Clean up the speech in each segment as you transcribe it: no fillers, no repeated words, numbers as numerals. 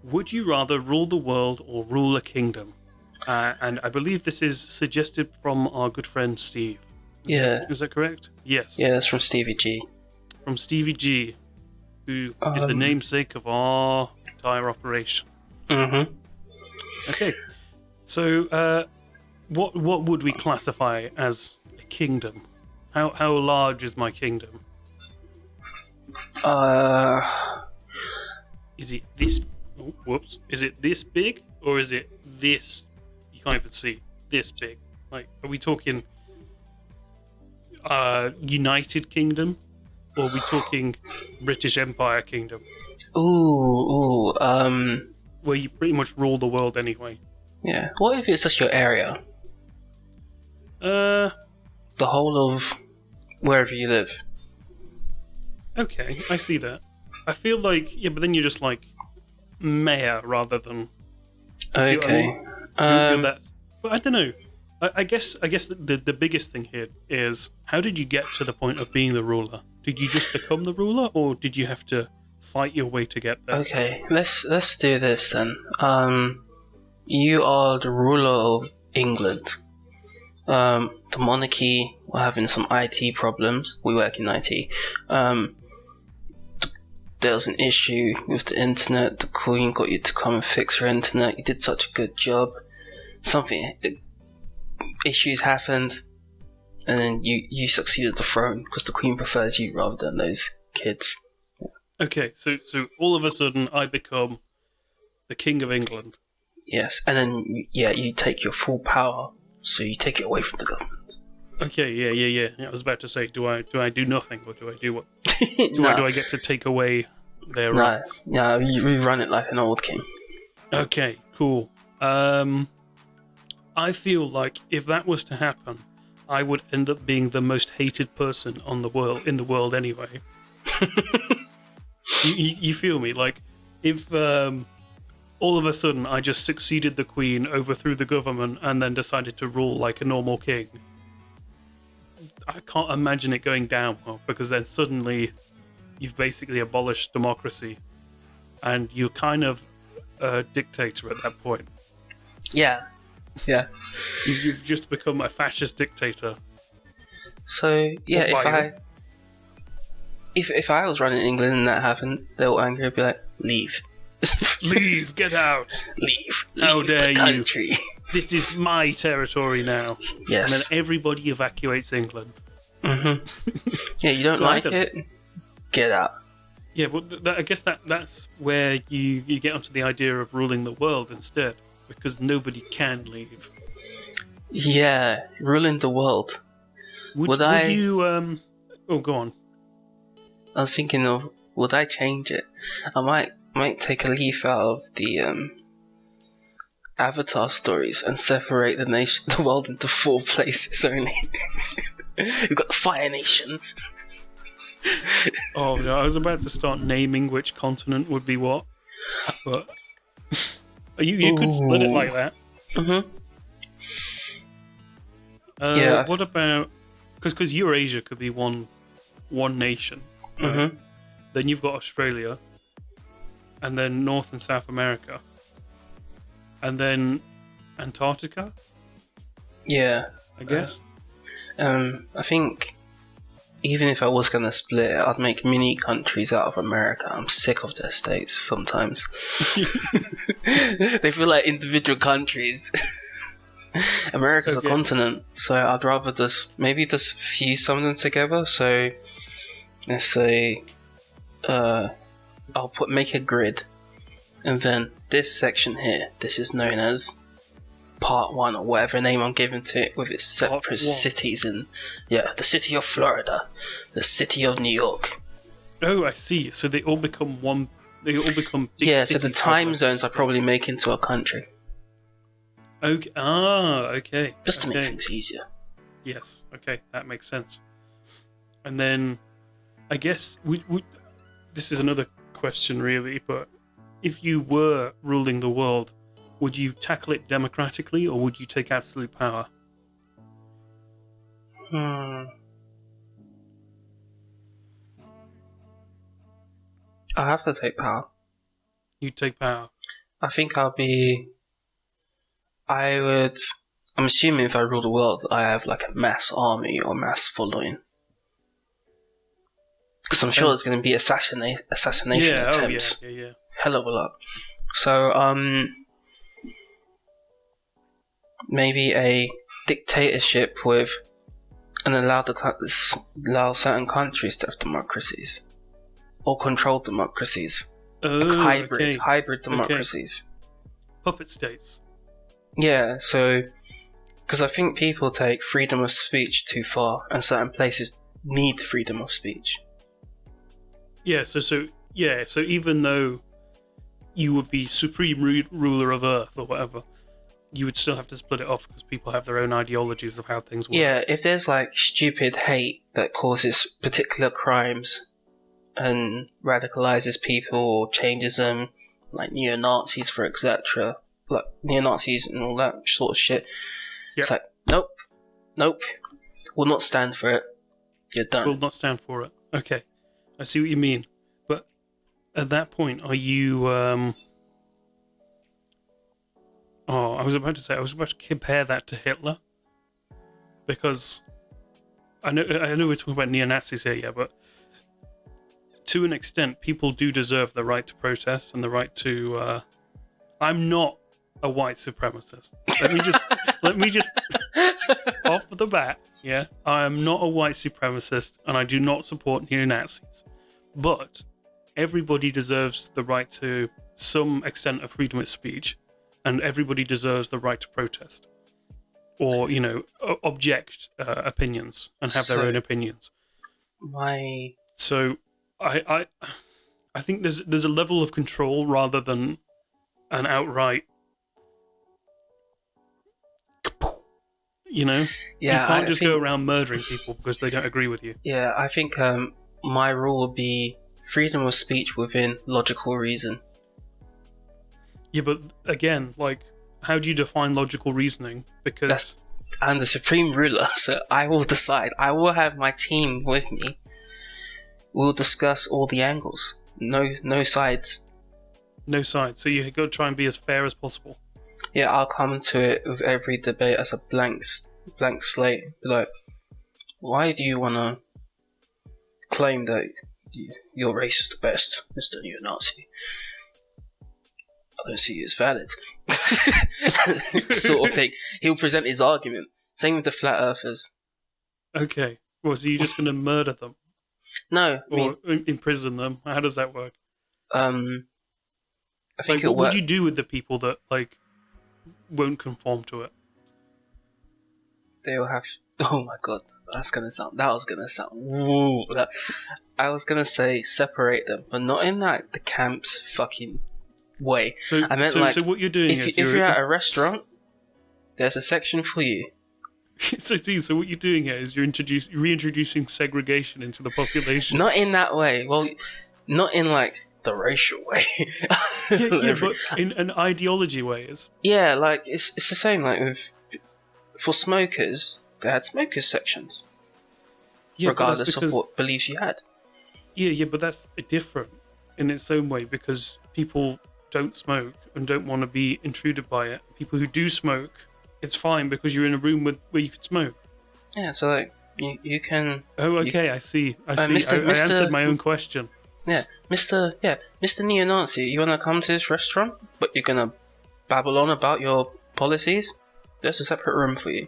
Would you rather rule the world or rule a kingdom? And I believe this is suggested from our good friend Steve. Yeah. Is that correct? Yes. Yeah, that's from Stevie G. From Stevie G, who is the namesake of our entire operation. Mm-hmm. Okay. So, what would we classify as a kingdom? How large is my kingdom? Is it this? Oh, whoops! Is it this big, or is it this? You can't even see this big. Like, are we talking United Kingdom, or are we talking British Empire Kingdom, where you pretty much rule the world anyway? Yeah. What if it's just your area? The whole of wherever you live. Okay, I see that. I feel like, yeah, but then you're just like mayor rather than. Okay. But I don't know. I guess the biggest thing here is, how did you get to the point of being the ruler? Did you just become the ruler, or did you have to fight your way to get there? Okay, let's do this then. You are the ruler of England. The monarchy were having some IT problems. We work in IT. There was an issue with the internet. The Queen got you to come and fix her internet. You did such a good job. Issues happened, and then you succeeded the throne because the Queen prefers you rather than those kids. Okay, so all of a sudden I become the King of England. Yes, and then you take your full power, so you take it away from the government. Okay, yeah. I was about to say, do I do nothing, or do I do what? Do I get to take away their rights? No, we run it like an old king. Okay, cool. I feel like if that was to happen, I would end up being the most hated person in the world anyway. You feel me? Like, if all of a sudden I just succeeded the Queen, overthrew the government, and then decided to rule like a normal king, I can't imagine it going down well, because then suddenly you've basically abolished democracy and you're kind of a dictator at that point. Yeah. You've just become a fascist dictator. So yeah, if I was running England and that happened, they're all angry. I'd be like, leave, leave, get out, leave. How dare the country. you? This is my territory now. Yes. And then everybody evacuates England. Mm-hmm. Yeah, you don't like it? Get out. Yeah, but I guess that's where you get onto the idea of ruling the world instead, because nobody can leave. Yeah, ruling the world. Would you? Oh, go on. I was thinking of, would I change it? I might take a leaf out of the Avatar stories and separate the world into 4 places only. We've got the Fire Nation. Oh no, I was about to start naming which continent would be what, but you could split it like that. Mm-hmm. Yeah. What about, because Eurasia could be one nation. Right? Mm-hmm. Then you've got Australia, and then North and South America, and then Antarctica. Yeah, I guess. I think even if I was gonna split it, I'd make mini countries out of America. I'm sick of their states sometimes. They feel like individual countries. America's a continent, so I'd rather just fuse some of them together. So let's say I'll make a grid, and then this section here, this is known as Part 1 or whatever name I'm giving to it, with its separate cities in, the city of Florida, the city of New York. Oh, I see. So they all become one. They all become big so the time zones I probably make into a country. Okay. Okay. Just to make things easier. Yes. Okay, that makes sense. And then, I guess this is another question, really. But if you were ruling the world, would you tackle it democratically, or would you take absolute power? I have to take power. You take power. I think I'll be. I'm assuming if I rule the world, I have like a mass army or mass following. Because I'm sure there's going to be assassination attempts. Yeah. Hell of a lot. So, maybe a dictatorship with, and allow certain countries to have democracies, or controlled democracies, like hybrid democracies, puppet states. Yeah, so because I think people take freedom of speech too far, and certain places need freedom of speech. Yeah, so even though you would be supreme ruler of Earth or whatever, you would still have to split it off because people have their own ideologies of how things work. Yeah, if there's like stupid hate that causes particular crimes and radicalizes people or changes them, like neo-Nazis for etc., like neo-Nazis and all that sort of shit, It's like, nope, will not stand for it. You're done. Will not stand for it. Okay, I see what you mean. But at that point, are you... I was about to compare that to Hitler, because I know we're talking about neo-Nazis here, yeah, but to an extent, people do deserve the right to protest and the right to. I'm not a white supremacist. Let me just off the bat, yeah, I am not a white supremacist, and I do not support neo-Nazis, but everybody deserves the right to some extent of freedom of speech. And everybody deserves the right to protest, or object opinions and have their own opinions. So I think there's a level of control rather than an outright. Yeah, you can't just go around murdering people because they don't agree with you. Yeah, I think my rule would be freedom of speech within logical reason. Yeah, but again, like, how do you define logical reasoning? Because I'm the supreme ruler, so I will decide. I will have my team with me. We'll discuss all the angles. No sides. No sides. So you got to try and be as fair as possible. Yeah, I'll come to it with every debate as a blank slate. Be like, why do you want to claim that your race is the best, Mr. Neo-Nazi? I don't see it as valid. Sort of thing. He'll present his argument. Same with the flat earthers. Okay. Well, so you're just going to murder them? No. Or imprison them? How does that work? I think what would you do with the people that, like, won't conform to it? They'll have... Oh my god. That was gonna sound... Woo. I was gonna say separate them, but not in, like, the camps fucking... way. So what you're doing if you're at a restaurant, there's a section for you. So what you're doing here is you're reintroducing segregation into the population. Not in that way. Well, not in like the racial way. yeah, but in an ideology way is. Yeah, like it's the same. Like for smokers, they had smokers sections, regardless of what beliefs you had. Yeah, but that's different in its own way because people don't smoke and don't want to be intruded by it. People who do smoke, it's fine because you're in a room where you could smoke. Yeah, so like you can. Oh, okay, I see. I answered my own question. Yeah, Mr. Neo-Nazi, you want to come to this restaurant, but you're gonna babble on about your policies? There's a separate room for you.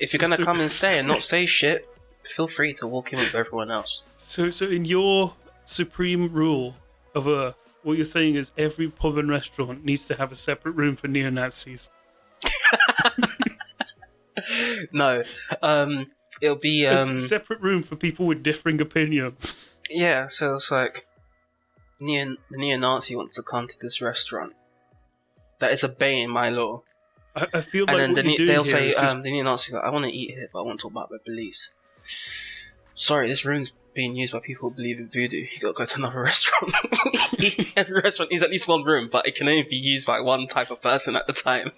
If you're gonna come and stay and not say shit, feel free to walk in with everyone else. So in your supreme rule of Earth, what you're saying is every pub and restaurant needs to have a separate room for neo-Nazis. No, it'll be a separate room for people with differing opinions. Yeah, so it's like the neo-Nazi wants to come to this restaurant. That is obeying my law. I feel like and what then you're doing they'll here say, is just... the neo-Nazi, like, I want to eat here, but I want to talk about my beliefs. Sorry, this room's being used by people who believe in voodoo. You gotta go to another restaurant. Every restaurant needs at least one room, but it can only be used by one type of person at the time.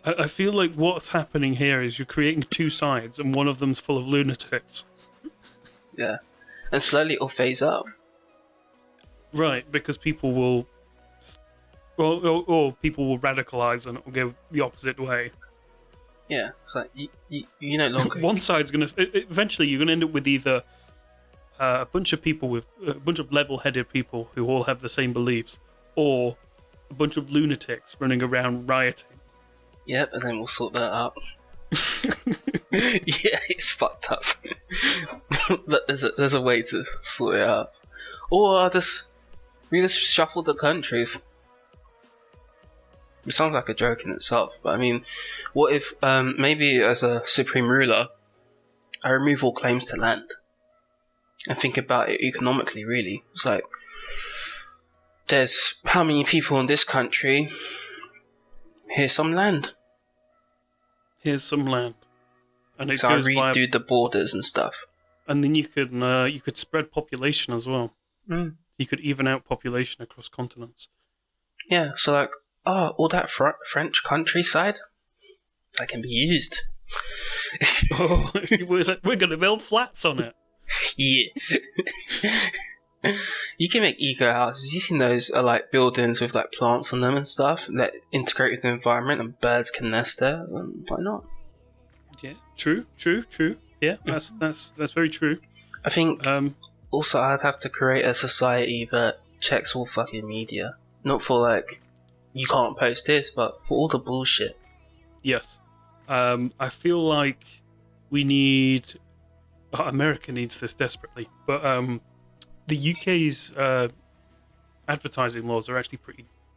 I feel like what's happening here is you're creating two sides, and one of them's full of lunatics. Yeah, and slowly it'll phase out. Right, because people will or people will radicalize and it'll go the opposite way. Yeah, it's like you no longer. One side's gonna eventually you're gonna end up with either a bunch of people with a bunch of level-headed people who all have the same beliefs, or a bunch of lunatics running around rioting. Yep, and then we'll sort that out. Yeah, it's fucked up. But there's a way to sort it out. Or we just shuffle the countries. It sounds like a joke in itself, but I mean, what if maybe as a supreme ruler, I remove all claims to land and think about it economically? Really, it's like there's how many people in this country. Here's some land. Here's some land, and it So I goes redo the borders and stuff. And then you could spread population as well. Mm. You could even out population across continents. Yeah, so like, all that French countryside, that can be used. Oh, we're going to build flats on it. Yeah. You can make eco houses. You seen those are like buildings with like plants on them and stuff that integrate with the environment, and birds can nest there. Why not? Yeah, true. Yeah, that's very true. I think also I'd have to create a society that checks all fucking media, not for like you can't post this, but for all the bullshit. Yes, I feel like America needs this desperately, but the UK's advertising laws are actually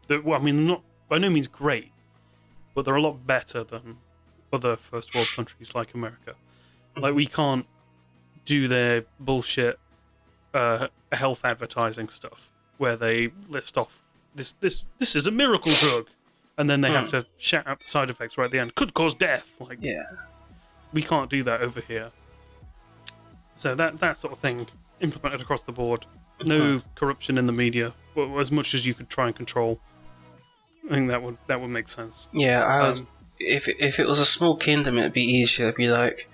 not by no means great, but they're a lot better than other first world countries like America. Like, we can't do their bullshit health advertising stuff where they list off this is a miracle drug, and then they have to shout out the side effects right at the end. Could cause death. Like, Yeah. we can't do that over here. So that sort of thing implemented across the board. No corruption in the media, well, as much as you could try and control. I think that would make sense. Yeah, if it was a small kingdom, it'd be easier. It'd be like,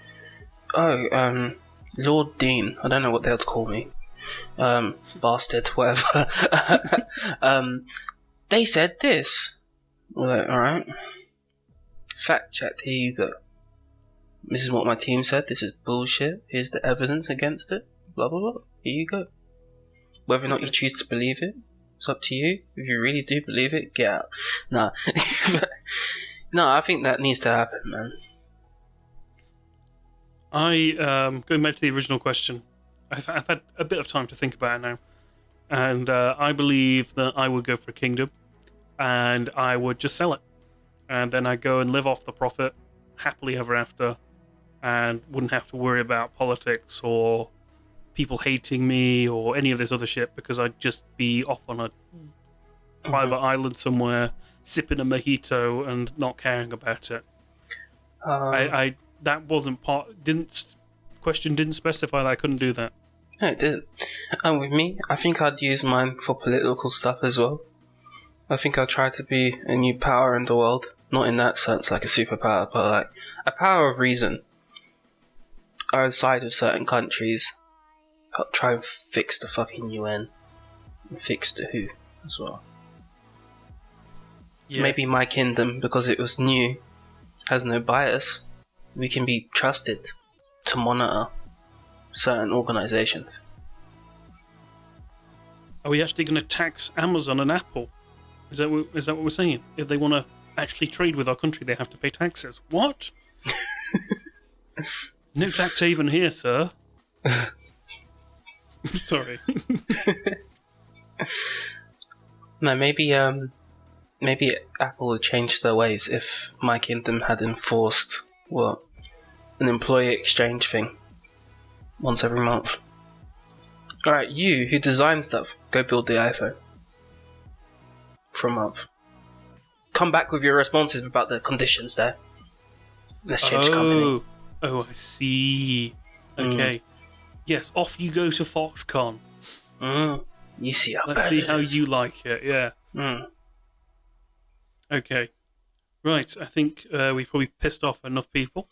Lord Dean. I don't know what they'd call me. Bastard, whatever. They said this. We're like, alright. Fact checked, here you go. This is what my team said, this is bullshit. Here's the evidence against it. Blah blah blah. Here you go. Whether or not you choose to believe it, it's up to you. If you really do believe it, get out. Nah. No, I think that needs to happen, man. Going back to the original question, I've had a bit of time to think about it now, and I believe that I would go for a kingdom, and I would just sell it, and then I'd go and live off the profit, happily ever after, and wouldn't have to worry about politics or people hating me or any of this other shit, because I'd just be off on a private island somewhere, sipping a mojito and not caring about it. I that wasn't question didn't specify that I couldn't do that. No, it didn't. And with me, I think I'd use mine for political stuff as well. I think I'd try to be a new power in the world. Not in that sense, like a superpower, but like a power of reason. Outside of certain countries, I'll try and fix the fucking UN. And fix the WHO as well. Yeah. Maybe my kingdom, because it was new, has no bias. We can be trusted to monitor certain organizations. Are we actually going to tax Amazon and Apple? Is that what we're saying? If they want to actually trade with our country, they have to pay taxes. What? No tax haven here, sir. Sorry. No, maybe Apple would change their ways if my kingdom had enforced an employee exchange thing once every month. Alright, you who design stuff, go build the iPhone for a month. Come back with your responses about the conditions there. Let's change the company. Oh, I see. Okay. Yes, off you go to Foxconn. You see how Let's bad see it how is. you like it, yeah. Okay. Right, I think we've probably pissed off enough people.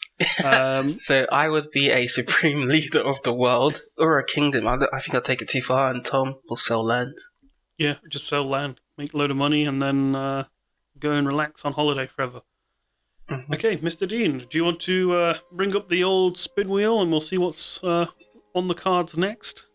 So I would be a supreme leader of the world, or a kingdom. I think I'll take it too far, and Tom will sell land. Yeah, just sell land. make a load of money, and then go and relax on holiday forever. Mhm. Okay, Mr. Dean, do you want to bring up the old spin wheel and we'll see what's on the cards next?